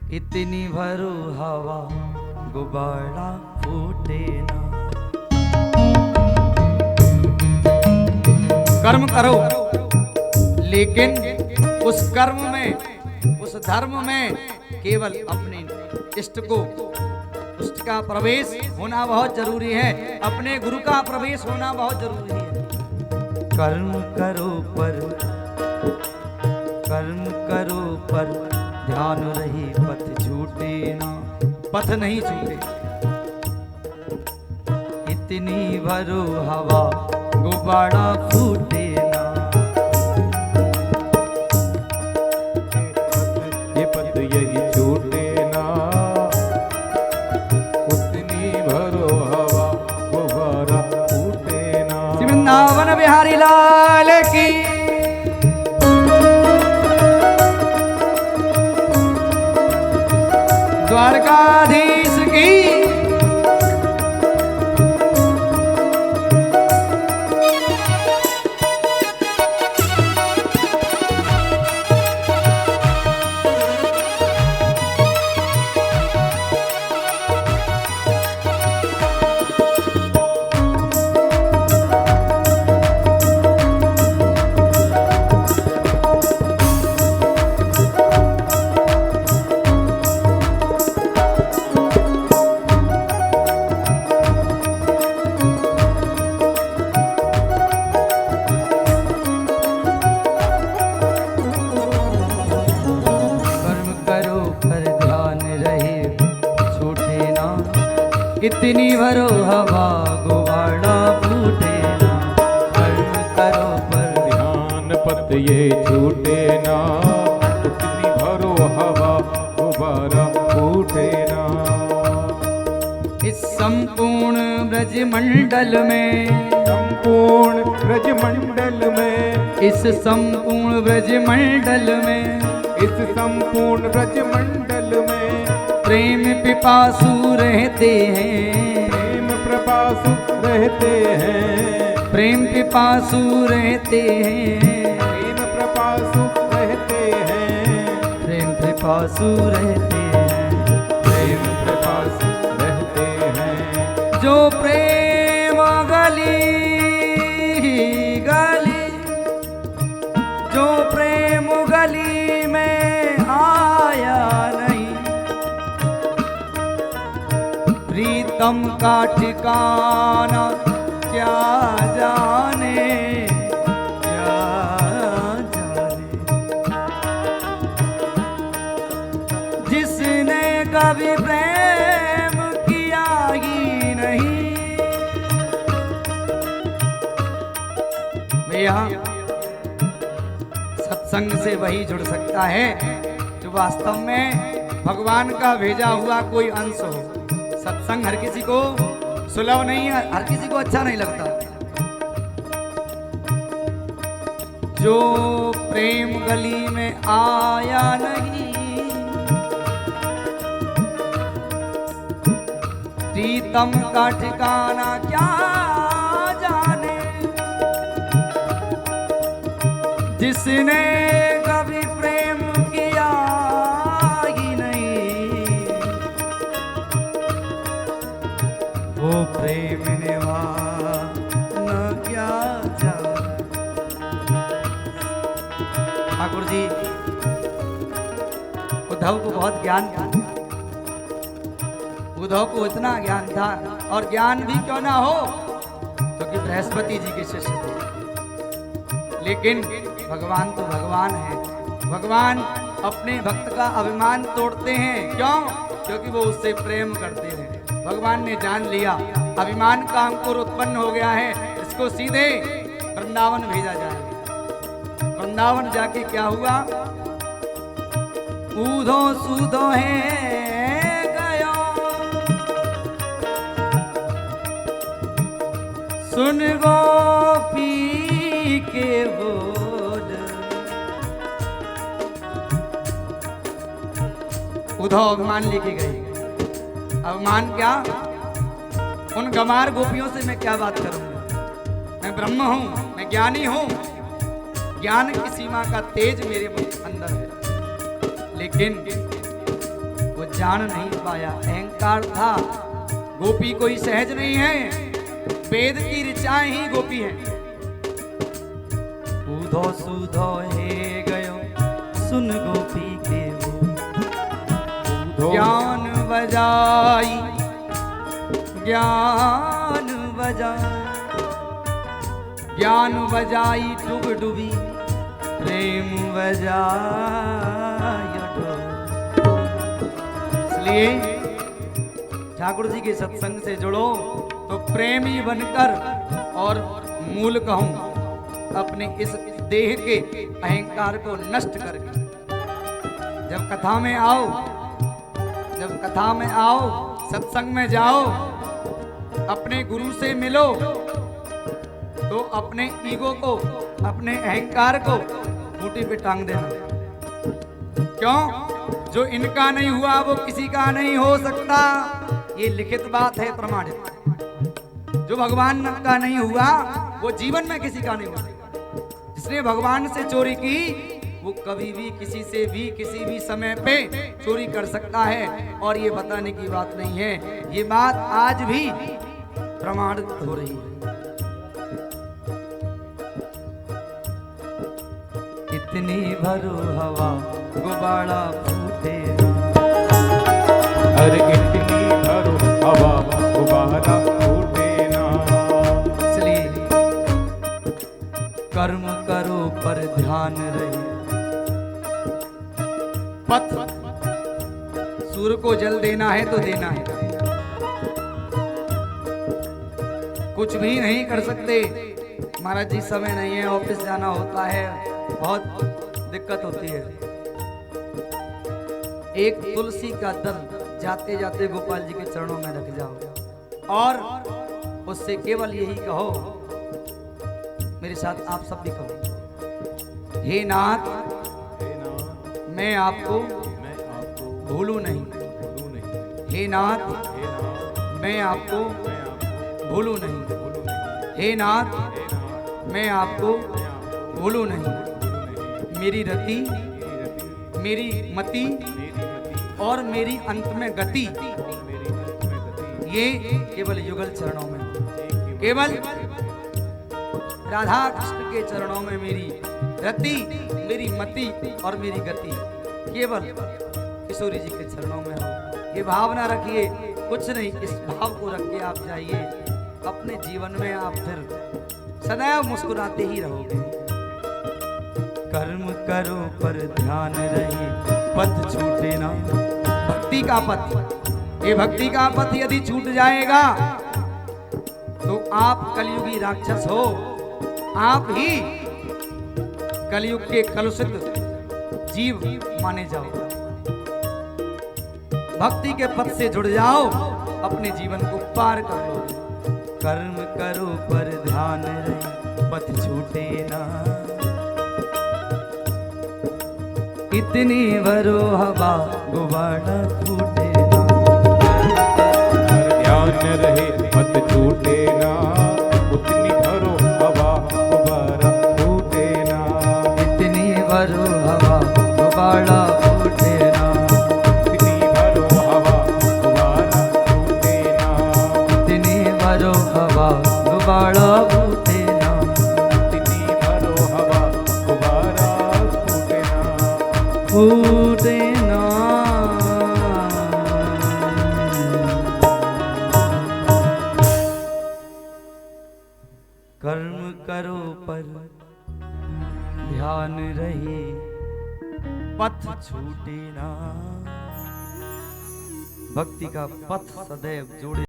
इतनी भरो हवा गुब्बारा फूटे ना। कर्म करो लेकिन उस कर्म में, उस धर्म में केवल अपने इष्ट को, इष्ट का प्रवेश होना बहुत जरूरी है, अपने गुरु का प्रवेश होना बहुत जरूरी है। कर्म करो पर, कर्म करो पर ध्यान रही पथ छूटे ना, पथ नहीं छूटे। इतनी भरो हवा गुब्बारा फूटे ना, ये पथ यही छूटे ना, उतनी भरो हवा गुब्बारा फूटे ना। वृंदावन बिहारी लाल की, द्वारकाधीश की। इतनी भरो हवा गुब्बारा फूटे ना, कर्म करो पर ध्यान पथ ये छूटे ना, उतनी भरो हवा गुब्बारा फूटे ना। इस संपूर्ण ब्रज मंडल में, संपूर्ण ब्रज मंडल में, इस संपूर्ण ब्रज मंडल में, इस संपूर्ण ब्रज मंडल में प्रेम पिपासु रहते हैं, प्रेम प्रपासु रहते हैं, प्रेम पिपासु रहते हैं, प्रेम प्रपासु रहते हैं, प्रेम पिपासु रहते हैं, प्रेम प्रपासु रहते हैं। जो प्रेम गली गली, जो प्रेम गली में आया नहीं, प्रीतम का ठिकाना क्या जाने, क्या जाने। जिसने कभी प्रेम किया ही नहीं। भैया सत्संग से वही जुड़ सकता है जो वास्तव में भगवान का भेजा हुआ कोई अंश हो। सत्संग हर किसी को सुलभ नहीं है, हर किसी को अच्छा नहीं लगता। जो प्रेम गली में आया नहीं, प्रीतम का ठिकाना क्या जाने। जिसने कभी प्रेम किया ही नहीं, वो प्रेम निभाना क्या जाने। ठाकुर जी उद्धव को बहुत ज्ञान था, उद्धव को इतना ज्ञान था, और ज्ञान भी क्यों ना हो क्योंकि बृहस्पति जी के शिष्य थे। लेकिन भगवान तो भगवान है, भगवान अपने भक्त का अभिमान तोड़ते हैं। क्यों? क्योंकि वो उससे प्रेम करते हैं। भगवान ने जान लिया अभिमान का अंकुर उत्पन्न हो गया है, इसको सीधे वृंदावन भेजा जाए। वृंदावन जाके क्या हुआ? ऊधो सूधो है गयो, सुन गोपी के बोल। उद्धव अभिमान लेके गए। अभिमान क्या? उन गमार गोपियों से मैं क्या बात करूंगा? मैं ब्रह्म हूं, मैं ज्ञानी हूं, ज्ञान की सीमा का तेज मेरे अंदर है। लेकिन जान नहीं पाया। अहंकार था, गोपी कोई सहज नहीं है, वेद की ऋचाएं ही गोपी है। ऊधो सूधो हे गयो सुन गोपी के वो, ज्ञान बजाई ज्ञान बजाई, ज्ञान बजाई डूब डूबी प्रेम बजाई डूब। इसलिए ठाकुर जी के सत्संग से जुड़ो तो प्रेमी बनकर और मूल कहूं अपने इस देह के अहंकार को नष्ट करके जब कथा में आओ, जब कथा में आओ, सत्संग में जाओ, अपने गुरु से मिलो तो अपने ईगो को, अपने अहंकार को खूंटी पे टांग देना। क्यों? जो इनका नहीं हुआ वो किसी का नहीं हो सकता, ये लिखित बात है, प्रमाणित। जो भगवान का नहीं हुआ वो जीवन में किसी का नहीं हुआ। जिसने भगवान से चोरी की वो कभी भी किसी से भी किसी भी समय पे चोरी कर सकता है, और ये बताने की बात नहीं है, ये बात आज भी प्रमाणित हो रही है। इतनी भरो हवा गुबाड़ा फूटे ना, अरे इतनी भरो हवा गुबाड़ा फूटे ना। इसलिए कर्म करो पर ध्यान रहे। पथ सूर्य को जल देना है तो देना है, कुछ भी नहीं कर सकते। महाराज जी समय नहीं है, ऑफिस जाना होता है, बहुत दिक्कत होती है। एक तुलसी का दल जाते जाते गोपाल जी के चरणों में रख जाओ और उससे केवल यही कहो, मेरे साथ आप सब भी कहो, हे नाथ मैं आपको भूलूं नहीं, हे नाथ मैं आपको भूलूं नहीं, हे नाथ मैं आपको भूलूं नहीं। मेरी रति, मेरी मति और मेरी अंत में गति, ये केवल युगल चरणों में, केवल राधा कृष्ण के चरणों में मेरी रति, मेरी मति और मेरी गति केवल किशोरी जी के चरणों में हो। ये भावना रखिए, कुछ नहीं, इस भाव को रख के आप जाइए, अपने जीवन में आप फिर सदैव मुस्कुराते ही रहोगे। कर्म करो पर ध्यान रहे, पथ छूटे ना। भक्ति का पथ, ये भक्ति का पथ यदि छूट जाएगा तो आप कलयुगी राक्षस हो, आप ही कलयुग के कलुषित जीव माने जाओ। भक्ति के पथ से जुड़ जाओ, अपने जीवन को पार कर लो। कर्म करो पर ध्यान रहे, पथ छूटे ना। इतनी भरो हवा गुबाड़ा फूटे ना, ध्यान रहे मत छूटे ना। उतनी भरो हवा गुबाड़ा फूटे ना, इतनी भरो हवा गुबाड़ा फूटे ना, इतनी भरो हवा गुबाड़ा फूटे ना, इतनी भरो हवा गुबाड़ा फूटे ना, इतनी भरो हवा गुबाड़ा फूटे ना, फूटे ना। कर्म करो पर ध्यान रहे, पथ छूटे ना। भक्ति का पथ सदैव जोड़े